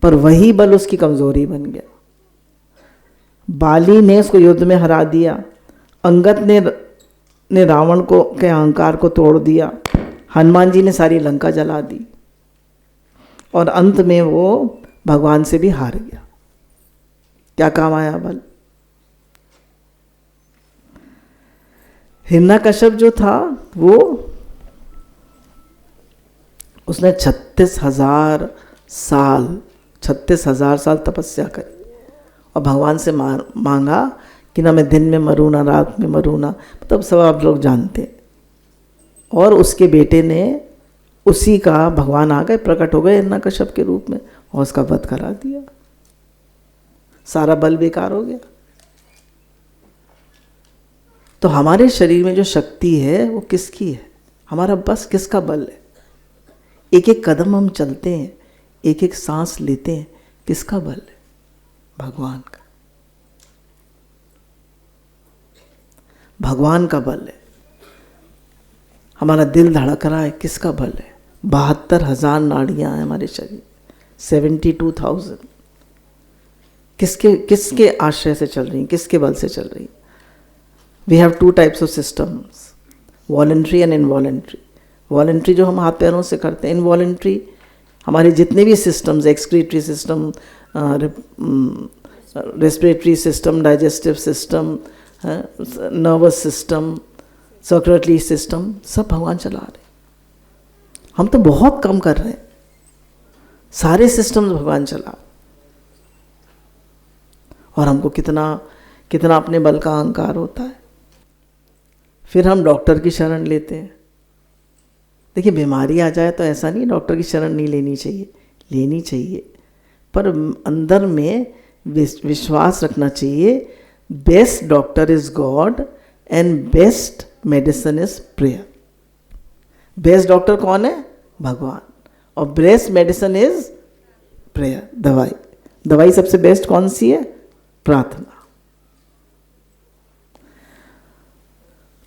A: पर वही बल उसकी कमजोरी बन गया। बाली ने उसको युद्ध में हरा दिया, अंगद ने रावण को के अहंकार को तोड़ दिया, हनुमान जी ने सारी लंका जला दी, और अंत में वो भगवान से भी हार गया। क्या काम आया बल? हिरण्यकश्यप जो था वो, उसने 36,000 साल तपस्या करी और भगवान से मांगा कि ना मैं दिन में मरूँ ना रात में मरूँ ना, तब सब आप लोग जानते। और उसके बेटे ने उसी का, भगवान आ गए, प्रकट हो गए हिरण्यकश्यप के रूप में और उसका वध करा दिया। सारा बल बेकार हो गया। तो हमारे शरीर में जो शक्ति है वो किसकी है? हमारा बस किसका बल है? एक एक कदम हम चलते हैं, एक एक सांस लेते हैं, किसका बल है? भगवान का। भगवान का बल है। हमारा दिल धड़क रहा है, किसका बल है? 72,000 नाड़ियां हैं हमारे शरीर, 72,000 किसके आश्रय से चल रही, किसके बल से चल रही? We have 2 types of systems, voluntary and involuntary. Voluntary जो हम हाथ पैरों से करते हैं, इनवॉलंटरी हमारे जितने भी systems, excretory system, respiratory system, digestive system, nervous system, circulatory system, सब भगवान चला रहे। हम तो बहुत कम कर रहे हैं, सारे सिस्टम्स भगवान चला। और हमको कितना अपने बल का अहंकार होता है। फिर हम डॉक्टर की शरण लेते हैं। देखिए, बीमारी आ जाए तो ऐसा नहीं डॉक्टर की शरण नहीं लेनी चाहिए, लेनी चाहिए, पर अंदर में विश्वास रखना चाहिए, best doctor is God and best medicine is prayer. Best doctor कौन है? भगवान। और बेस्ट मेडिसिन इज प्रेयर, दवाई सबसे बेस्ट कौन सी है? प्रार्थना।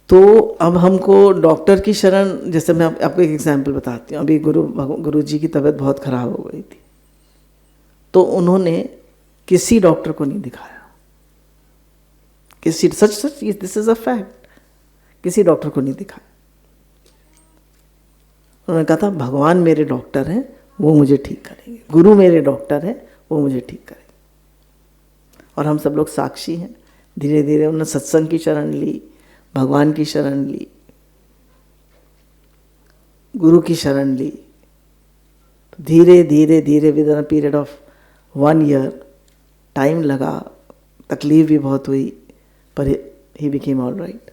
A: तो अब हमको डॉक्टर की शरण, जैसे मैं आपको एक एग्जांपल बताती हूँ। अभी गुरु जी की तबीयत बहुत खराब हो गई थी, तो उन्होंने किसी डॉक्टर को नहीं दिखाया, किसी सच दिस इज अ फैक्ट, किसी डॉक्टर को नहीं दिखाया। उन्होंने कहा था भगवान मेरे डॉक्टर हैं, वो मुझे ठीक करेंगे, गुरु मेरे डॉक्टर हैं, वो मुझे ठीक करेंगे। और हम सब लोग साक्षी हैं। धीरे धीरे उन्होंने सत्संग की शरण ली, भगवान की शरण ली, गुरु की शरण ली। धीरे धीरे धीरे within a period of 1 year, time लगा, तकलीफ भी बहुत हुई, पर he became all right.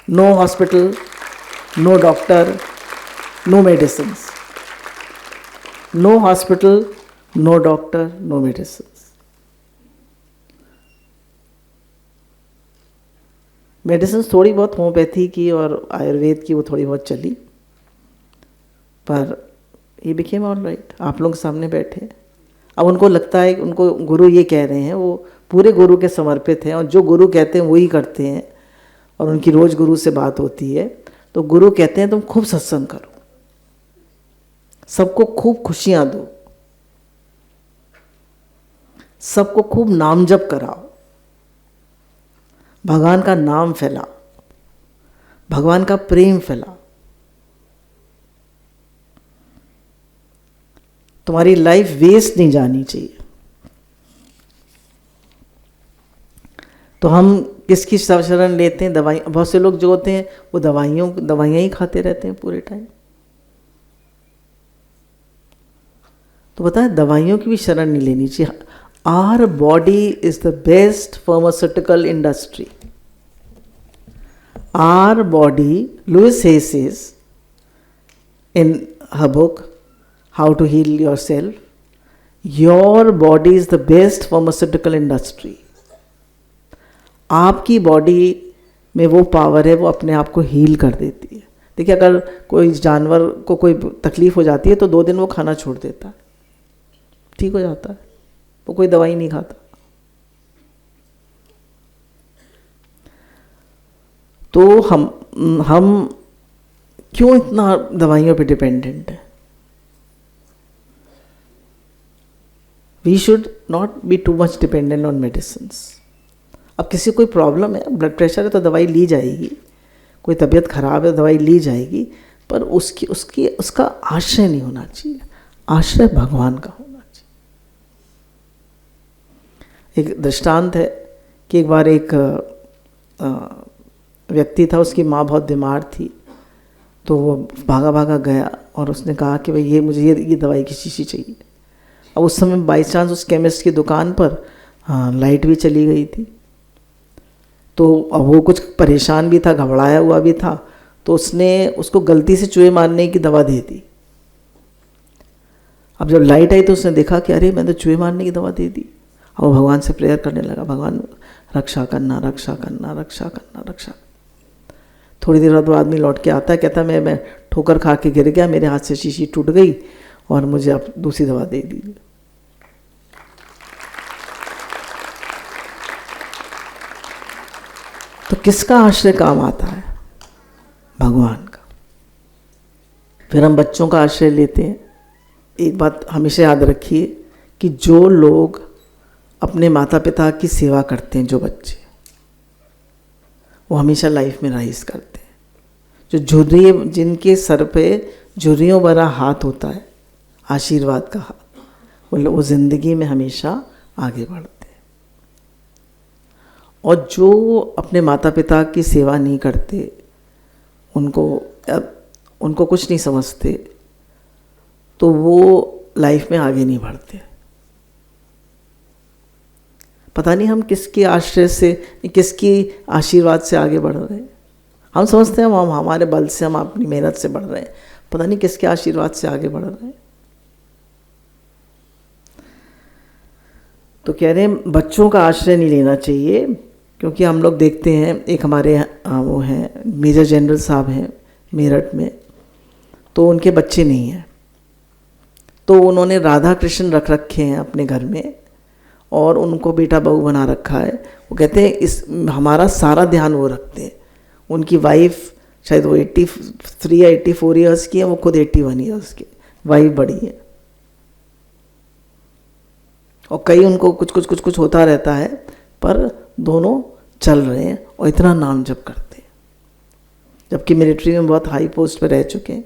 A: No hospital, no doctor, no medicines. No hospital, no doctor, no medicines. Medicine थोड़ी बहुत होम्योपैथी की और आयुर्वेद की वो थोड़ी बहुत चली, पर ये बिकेम ऑल राइट। आप लोग सामने बैठे, अब उनको लगता है कि उनको गुरु ये कह रहे हैं, वो पूरे गुरु के समर्पित हैं और जो गुरु कहते हैं वही करते हैं। और उनकी रोज़ गुरु से बात होती है, तो गुरु कहते हैं तुम खूब सत्संग करो, सबको खूब खुशियाँ दो, सबको खूब नाम जप कराओ, भगवान का नाम फैलाओ, भगवान का प्रेम फैलाओ। तुम्हारी लाइफ वेस्ट नहीं जानी चाहिए। तो हम किसकी शरण लेते हैं? दवाई। बहुत से लोग जो होते हैं वो दवाइयाँ ही खाते रहते हैं पूरे टाइम। तो पता है, दवाइयों की भी शरण नहीं लेनी चाहिए। Our body is the best pharmaceutical industry. Our body, Louise Hay says in her book, How to Heal Yourself, your body is the best pharmaceutical industry. आपकी बॉडी में वो पावर है, वो अपने आप को हील कर देती है। देखिए, अगर कोई जानवर को कोई तकलीफ हो जाती है तो 2 दिन वो खाना छोड़ देता है, ठीक हो जाता है, वो कोई दवाई नहीं खाता। तो हम क्यों इतना दवाइयों पे डिपेंडेंट है? We should not be too much dependent on medicines. अब किसी को कोई प्रॉब्लम है, ब्लड प्रेशर है, तो दवाई ली जाएगी, कोई तबीयत खराब है दवाई ली जाएगी, पर उसका आश्रय नहीं होना चाहिए, आश्रय भगवान का होना चाहिए। एक दृष्टांत है कि एक बार एक व्यक्ति था, उसकी माँ बहुत बीमार थी, तो वो भागा भागा गया और उसने कहा कि भाई मुझे ये दवाई की शीशी चाहिए। अब उस समय बाई चांस उस केमिस्ट की दुकान पर लाइट भी चली गई थी, तो अब वो कुछ परेशान भी था, घबराया हुआ भी था, तो उसने उसको गलती से चूहे मारने की दवा दे दी। अब जब लाइट आई तो उसने देखा कि अरे मैंने तो चूहे मारने की दवा दे दी। अब वो भगवान से प्रेयर करने लगा, भगवान रक्षा करना, रक्षा करना, रक्षा करना, रक्षा। थोड़ी देर बाद वो आदमी लौट के आता है, कहता मैं ठोकर खा के गिर गया, मेरे हाथ से शीशी टूट गई और मुझे आप दूसरी दवा दे दीजिए। तो किसका आश्रय काम आता है? भगवान का। फिर हम बच्चों का आश्रय लेते हैं। एक बात हमेशा याद रखिए कि जो लोग अपने माता पिता की सेवा करते हैं, जो बच्चे, वो हमेशा लाइफ में राइज करते हैं। जो झुर्री, जिनके सर पे झुर्रियों भरा हाथ होता है, आशीर्वाद का हाथ, वो जिंदगी में हमेशा आगे बढ़ते हैं। और जो अपने माता पिता की सेवा नहीं करते, उनको कुछ नहीं समझते, तो वो लाइफ में आगे नहीं बढ़ते। पता नहीं हम किसके आश्रय से, किसकी आशीर्वाद से आगे बढ़ रहे हैं। हम समझते हैं हम हमारे बल से, हम अपनी मेहनत से बढ़ रहे हैं, पता नहीं किसके आशीर्वाद से आगे बढ़ रहे हैं। तो कह रहे हैं बच्चों का आश्रय नहीं लेना चाहिए, क्योंकि हम लोग देखते हैं, एक हमारे वो हैं मेजर जनरल साहब हैं मेरठ में, तो उनके बच्चे नहीं हैं, तो उन्होंने राधा कृष्ण रख रखे हैं अपने घर में और उनको बेटा बहू बना रखा है। वो कहते हैं हमारा सारा ध्यान वो रखते हैं। उनकी वाइफ शायद वो 83 या 84 ईयर्स की है, वो खुद 81 ईयर्स की, वाइफ बड़ी है, और कई उनको कुछ होता रहता है, पर दोनों चल रहे हैं और इतना नाम जप करते हैं, जबकि मिलिट्री में बहुत हाई पोस्ट पे रह चुके हैं।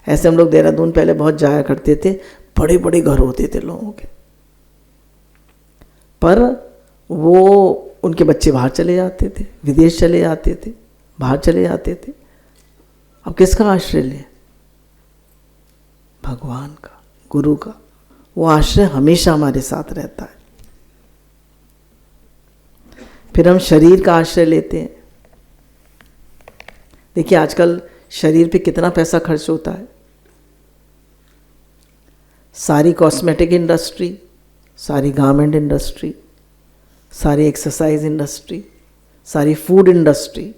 A: ऐसे हम लोग देहरादून पहले बहुत जाया करते थे, बड़े बड़े घर होते थे लोगों के, पर वो उनके बच्चे बाहर चले जाते थे, विदेश चले जाते थे, बाहर चले जाते थे। अब किसका आश्रय लें? भगवान का, गुरु का। वो आश्रय हमेशा हमारे साथ रहता है। फिर हम शरीर का आश्रय लेते हैं। देखिए आजकल शरीर पे कितना पैसा खर्च होता है। सारी कॉस्मेटिक इंडस्ट्री, सारी गारमेंट इंडस्ट्री, सारी एक्सरसाइज इंडस्ट्री, सारी food industry,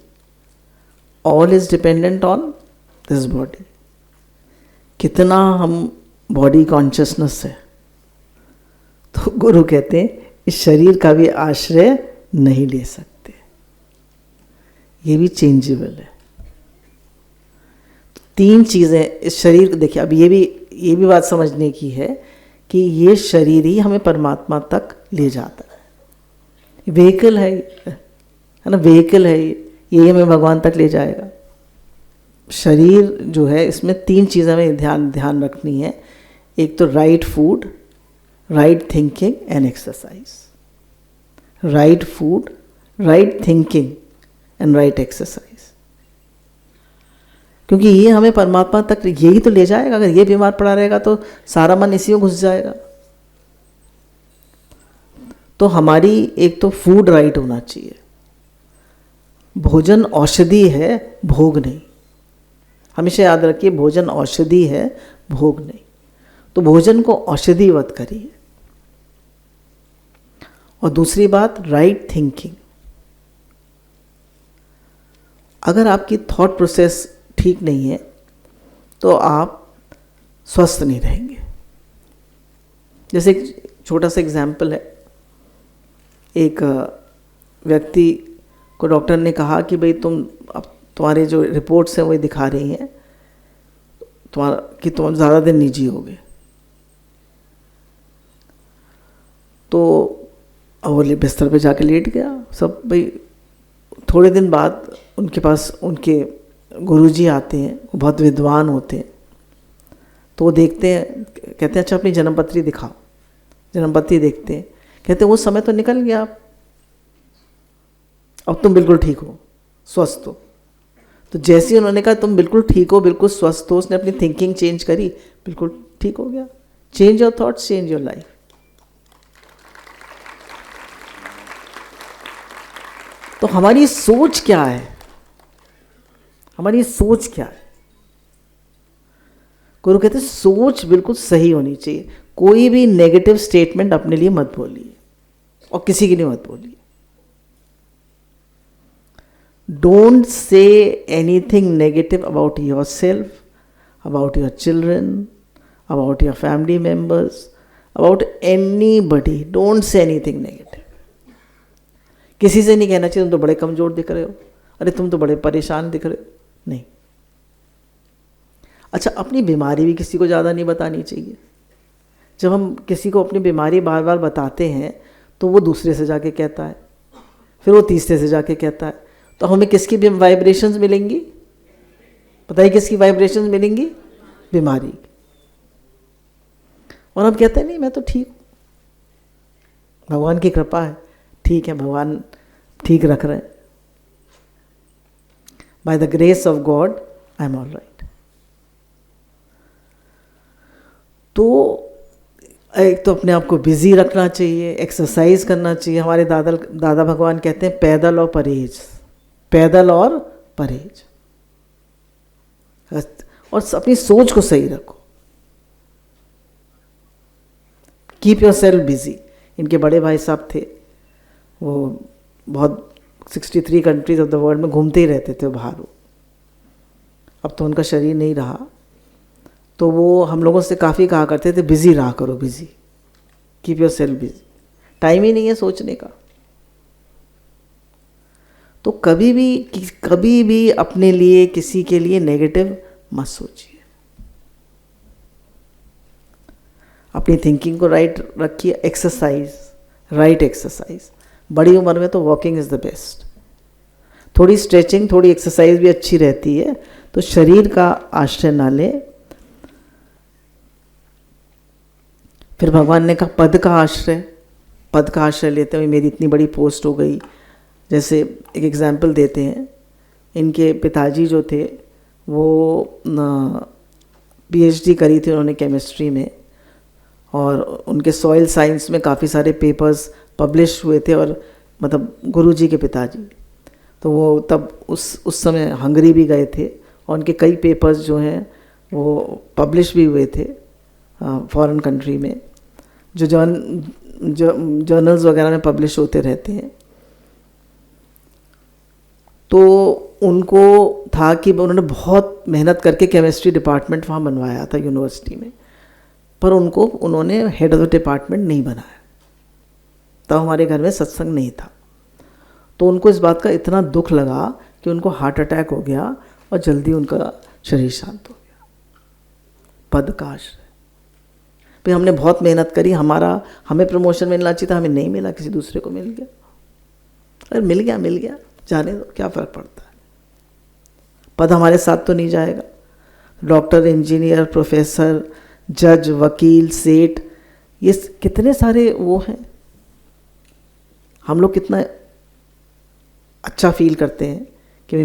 A: all is dependent on this body. कितना हम बॉडी कॉन्शियसनेस है। तो गुरु कहते हैं इस शरीर का भी आश्रय नहीं ले सकते, ये भी चेंजेबल है। तीन चीज़ें इस शरीर को देखिए। अब ये भी बात समझने की है कि ये शरीर ही हमें परमात्मा तक ले जाता है। व्हीकल है ना, व्हीकल है ये हमें भगवान तक ले जाएगा। शरीर जो है, इसमें तीन चीज़ें हमें ध्यान रखनी है। एक तो right food, right thinking and exercise. Right food, right thinking and right exercise, क्योंकि ये हमें परमात्मा तक यही तो ले जाएगा। अगर ये बीमार पड़ा रहेगा तो सारा मन इसी में घुस जाएगा। तो हमारी एक तो फूड राइट होना चाहिए। भोजन औषधि है, भोग नहीं। हमेशा याद रखिए, भोजन औषधि है, भोग नहीं। तो भोजन को औषधिवत करिए। और दूसरी बात, राइट थिंकिंग। अगर आपकी थॉट प्रोसेस ठीक नहीं है तो आप स्वस्थ नहीं रहेंगे। जैसे एक छोटा सा एग्जाम्पल है, एक व्यक्ति को डॉक्टर ने कहा कि भाई अब तुम्हारे जो रिपोर्ट्स हैं वही दिखा रही हैं तुम ज़्यादा दिन नहीं जियोगे। तो अब वो बिस्तर पे जाके लेट गया। सब भाई थोड़े दिन बाद उनके पास उनके गुरुजी आते हैं, वो बहुत विद्वान होते हैं। तो वो देखते हैं, कहते हैं अच्छा अपनी जन्मपत्री दिखाओ। जन्मपत्री देखते हैं, कहते हैं वो समय तो निकल गया, अब तुम बिल्कुल ठीक हो, स्वस्थ हो। तो जैसे ही उन्होंने कहा तुम बिल्कुल ठीक हो, बिल्कुल स्वस्थ हो, उसने अपनी थिंकिंग चेंज करी, बिल्कुल ठीक हो गया। Change your thoughts, change your life. तो हमारी सोच क्या है? हमारी सोच क्या है? गुरु कहते हैं सोच बिल्कुल सही होनी चाहिए। कोई भी नेगेटिव स्टेटमेंट अपने लिए मत बोलिए और किसी के लिए मत बोलिए। Don't say anything negative about your self, about your children, about your family members, about anybody. Don't say anything negative. किसी से नहीं कहना चाहिए तुम तो बड़े कमज़ोर दिख रहे हो, अरे तुम तो बड़े परेशान दिख रहे हो, नहीं। अच्छा, अपनी बीमारी भी किसी को ज़्यादा नहीं बतानी चाहिए। जब हम किसी को अपनी बीमारी बार बार बताते हैं तो वो दूसरे से जाके कहता है, फिर वो तीसरे से जाके कहता है, तो हमें किसकी वाइब्रेशंस मिलेंगी? बताइए किसकी वाइब्रेशंस मिलेंगी? बीमारी की। और हम कहते हैं नहीं मैं तो ठीक हूँ, भगवान की कृपा है, ठीक है, भगवान ठीक रख रहे हैं, by the grace of God I am all right. तो एक तो अपने आप को बिजी रखना चाहिए, एक्सरसाइज करना चाहिए। हमारे दादा भगवान कहते हैं पैदल और परहेज, पैदल और परहेज। और अपनी सोच को सही रखो, कीप योर सेल्फ बिजी। इनके बड़े भाई साहब थे, वो बहुत 63 कंट्रीज ऑफ द वर्ल्ड में घूमते ही रहते थे बाहर। अब तो उनका शरीर नहीं रहा, तो वो हम लोगों से काफ़ी कहा करते थे बिज़ी रहा करो, busy, keep yourself busy. Time ही नहीं है सोचने का। तो कभी भी अपने लिए किसी के लिए नेगेटिव मत सोचिए। अपनी थिंकिंग को राइट रखिए। Exercise, right exercise. बड़ी उम्र में तो वॉकिंग इज़ द बेस्ट। थोड़ी स्ट्रेचिंग, थोड़ी एक्सरसाइज भी अच्छी रहती है। तो शरीर का आश्रय ना ले। फिर भगवान ने कहा पद का आश्रय। पद का आश्रय लेते हुए मेरी इतनी बड़ी पोस्ट हो गई। जैसे एक एग्जाम्पल देते हैं, इनके पिताजी जो थे वो PhD करी थी उन्होंने केमिस्ट्री में, और उनके सॉइल साइंस में काफ़ी सारे पेपर्स पब्लिश हुए थे। और मतलब गुरुजी के पिताजी तो वो तब उस समय हंगरी भी गए थे, और उनके कई पेपर्स जो हैं वो पब्लिश भी हुए थे फॉरेन कंट्री में, जो जर्नल्स वगैरह में पब्लिश होते रहते हैं। तो उनको था कि उन्होंने बहुत मेहनत करके केमिस्ट्री डिपार्टमेंट वहाँ बनवाया था यूनिवर्सिटी में, पर उन्होंने हेड ऑफ द डिपार्टमेंट नहीं बनाया। तब हमारे घर में सत्संग नहीं था। तो उनको इस बात का इतना दुख लगा कि उनको हार्ट अटैक हो गया और जल्दी उनका शरीर शांत हो गया। पद का आश्रय। फिर हमने बहुत मेहनत करी, हमें प्रमोशन मिलना चाहिए था, हमें नहीं मिला, किसी दूसरे को मिल गया। अरे मिल गया, जाने दो, क्या फ़र्क पड़ता है। पद हमारे साथ तो नहीं जाएगा। डॉक्टर, इंजीनियर, प्रोफेसर, जज, वकील, सेठ, ये कितने सारे वो हैं। हम लोग कितना अच्छा फील करते हैं कि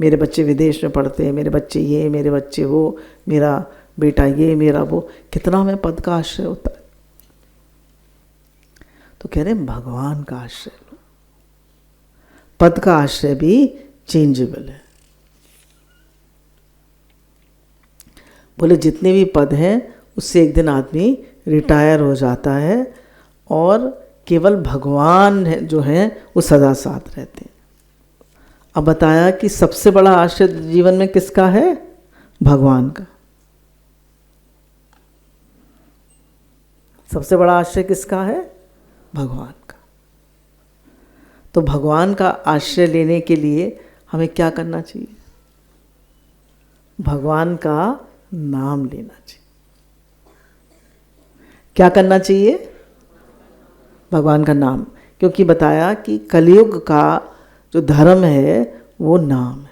A: मेरे बच्चे विदेश में पढ़ते हैं, मेरे बच्चे ये, मेरे बच्चे वो, मेरा बेटा ये, मेरा वो। कितना हमें पद का आश्रय होता है। तो कह रहे हैं भगवान का आश्रय लो। पद का आश्रय भी चेंजेबल है। बोले जितने भी पद हैं उससे एक दिन आदमी रिटायर हो जाता है, और केवल भगवान है जो हैं वो सदा साथ रहते हैं। अब बताया कि सबसे बड़ा आश्रय जीवन में किसका है? भगवान का। सबसे बड़ा आश्रय किसका है? भगवान का। तो भगवान का आश्रय लेने के लिए हमें क्या करना चाहिए? भगवान का नाम लेना चाहिए। क्या करना चाहिए? भगवान का नाम। क्योंकि बताया कि कलयुग का जो धर्म है वो नाम है।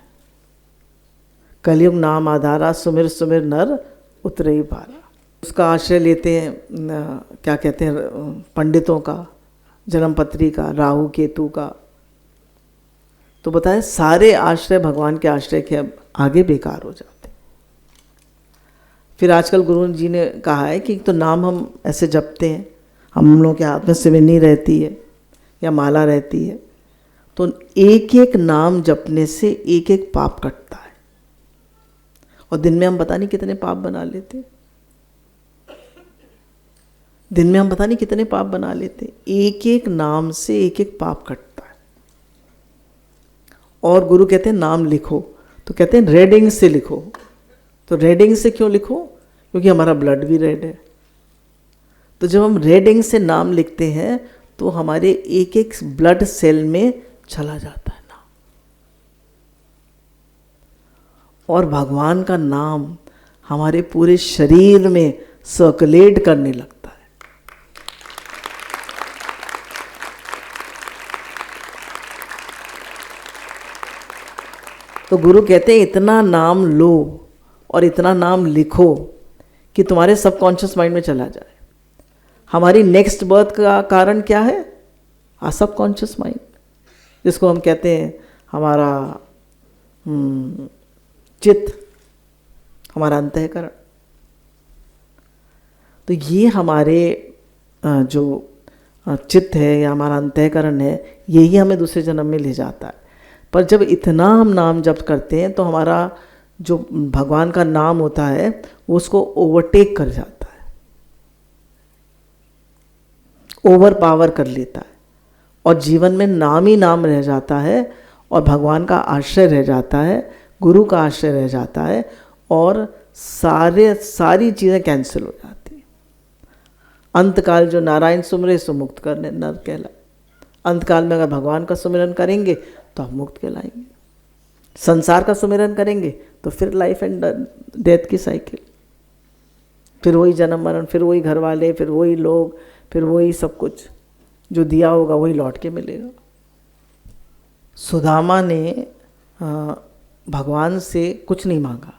A: कलयुग नाम आधारा, सुमिर सुमिर नर उतरे ही पारा। उसका आश्रय लेते हैं, क्या कहते हैं, पंडितों का, जन्मपत्री का, राहु केतु का। तो बताए सारे आश्रय भगवान के आश्रय के आगे बेकार हो जाते। फिर आजकल गुरु जी ने कहा है कि तो नाम हम ऐसे जपते हैं, हम लोगों के हाथ में सिवनी रहती है या माला रहती है, तो एक एक नाम जपने से एक एक पाप कटता है। और दिन में हम पता नहीं कितने पाप बना लेते, दिन में हम पता नहीं कितने पाप बना लेते। एक एक नाम से एक एक पाप कटता है। और गुरु कहते हैं नाम लिखो, तो कहते हैं रेड इंक से लिखो। तो रेड इंक से क्यों लिखो? क्योंकि हमारा ब्लड भी रेड है। तो जब हम रेड इंक से नाम लिखते हैं तो हमारे एक एक ब्लड सेल में चला जाता है नाम, और भगवान का नाम हमारे पूरे शरीर में सर्कुलेट करने लगता है। तो गुरु कहते हैं इतना नाम लो और इतना नाम लिखो कि तुम्हारे सबकॉन्शियस माइंड में चला जाए। हमारी नेक्स्ट बर्थ का कारण क्या है? सबकॉन्शियस माइंड, जिसको हम कहते हैं हमारा चित्त, हमारा अंतःकरण। तो ये हमारे जो चित्त है या हमारा अंतःकरण है, यही हमें दूसरे जन्म में ले जाता है। पर जब इतना हम नाम जप करते हैं तो हमारा जो भगवान का नाम होता है वो उसको ओवरटेक कर जाता है, ओवर पावर कर लेता है, और जीवन में नाम ही नाम रह जाता है, और भगवान का आश्रय रह जाता है, गुरु का आश्रय रह जाता है, और सारी चीज़ें कैंसिल हो जाती हैं। अंतकाल जो नारायण सुमरे सो मुक्त करने नर कहलाए। अंतकाल में अगर भगवान का सुमिरन करेंगे तो हम मुक्त कहलाएंगे। संसार का सुमिरन करेंगे तो फिर लाइफ एंड डेथ की साइकिल, फिर वही जन्म मरण, फिर वही घर वाले, फिर वही लोग, फिर वही सब कुछ जो दिया होगा वही लौट के मिलेगा। सुदामा ने भगवान से कुछ नहीं मांगा।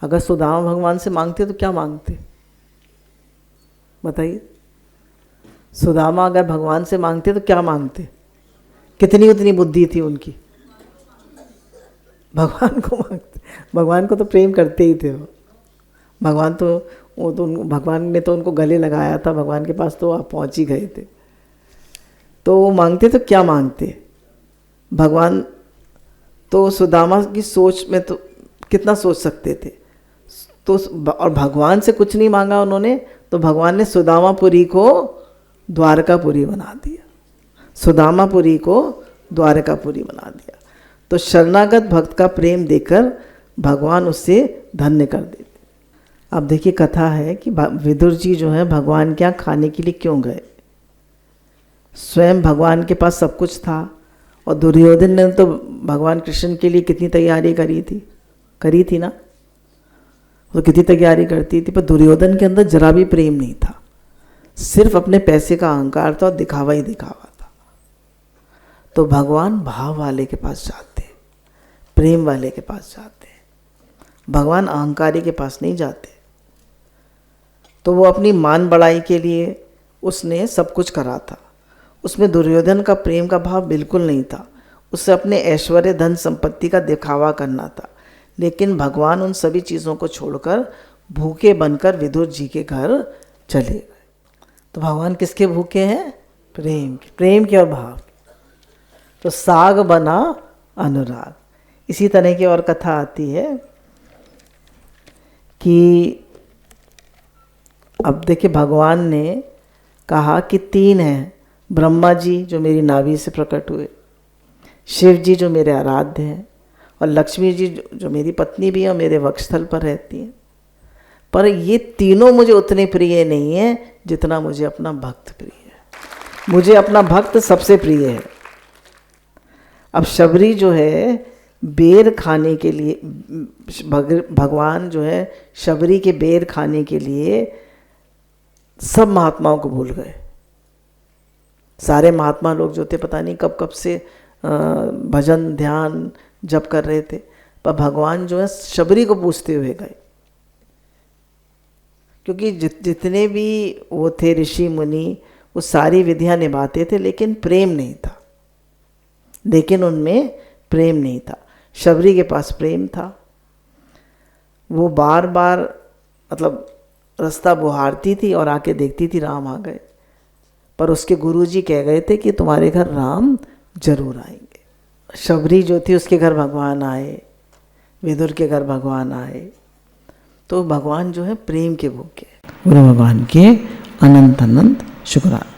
A: अगर सुदामा भगवान से मांगते तो क्या मांगते? बताइए। सुदामा अगर भगवान से मांगते तो क्या मांगते? कितनी उतनी बुद्धि थी उनकी, भगवान को मांगते। भगवान को तो प्रेम करते ही थे वो। भगवान तो भगवान ने तो उनको गले लगाया था, भगवान के पास तो आप पहुंच ही गए थे। तो वो मांगते तो क्या मांगते? भगवान तो सुदामा की सोच में तो कितना सोच सकते थे। तो और भगवान से कुछ नहीं मांगा उन्होंने, तो भगवान ने सुदामापुरी को द्वारकापुरी बना दिया। सुदामापुरी को द्वारकापुरी बना दिया। तो शरणागत भक्त का प्रेम देकर भगवान उससे धन्य कर देते। अब देखिए कथा है कि विदुर जी जो है भगवान के यहाँ खाने के लिए क्यों गए। स्वयं भगवान के पास सब कुछ था, और दुर्योधन ने तो भगवान कृष्ण के लिए कितनी तैयारी करी थी ना। तो कितनी तैयारी करती थी, पर दुर्योधन के अंदर जरा भी प्रेम नहीं था। सिर्फ अपने पैसे का अहंकार था और दिखावा ही दिखावा था। तो भगवान भाव वाले के पास जाते, प्रेम वाले के पास जाते, भगवान अहंकारी के पास नहीं जाते। तो वो अपनी मान बढ़ाई के लिए उसने सब कुछ करा था। उसमें दुर्योधन का प्रेम का भाव बिल्कुल नहीं था। उससे अपने ऐश्वर्य धन संपत्ति का दिखावा करना था। लेकिन भगवान उन सभी चीज़ों को छोड़कर भूखे बनकर विदुर जी के घर चले गए। तो भगवान किसके भूखे हैं? प्रेम के और भाव के। तो साग बना अनुराग। इसी तरह की और कथा आती है कि अब देखिए भगवान ने कहा कि 3 हैं, ब्रह्मा जी जो मेरी नाभि से प्रकट हुए, शिव जी जो मेरे आराध्य हैं, और लक्ष्मी जी जो मेरी पत्नी भी है और मेरे वक्षस्थल पर रहती हैं। पर ये तीनों मुझे उतने प्रिय नहीं है जितना मुझे अपना भक्त प्रिय है। मुझे अपना भक्त सबसे प्रिय है। अब शबरी जो है बेर खाने के लिए, भगवान जो है शबरी के बेर खाने के लिए सब महात्माओं को भूल गए। सारे महात्मा लोग जो थे पता नहीं कब कब से भजन ध्यान जप कर रहे थे, पर भगवान जो है शबरी को पूछते हुए गए। क्योंकि जितने भी वो थे ऋषि मुनि, वो सारी विधियां निभाते थे, लेकिन प्रेम नहीं था, लेकिन उनमें प्रेम नहीं था। शबरी के पास प्रेम था। वो बार बार मतलब रास्ता बुहारती थी और आके देखती थी राम आ गए, पर उसके गुरुजी कह गए थे कि तुम्हारे घर राम जरूर आएंगे। शबरी जो थी उसके घर भगवान आए, विदुर के घर भगवान आए। तो भगवान जो है प्रेम के भूखे। बोलो भगवान के अनंत अनंत शुक्राना।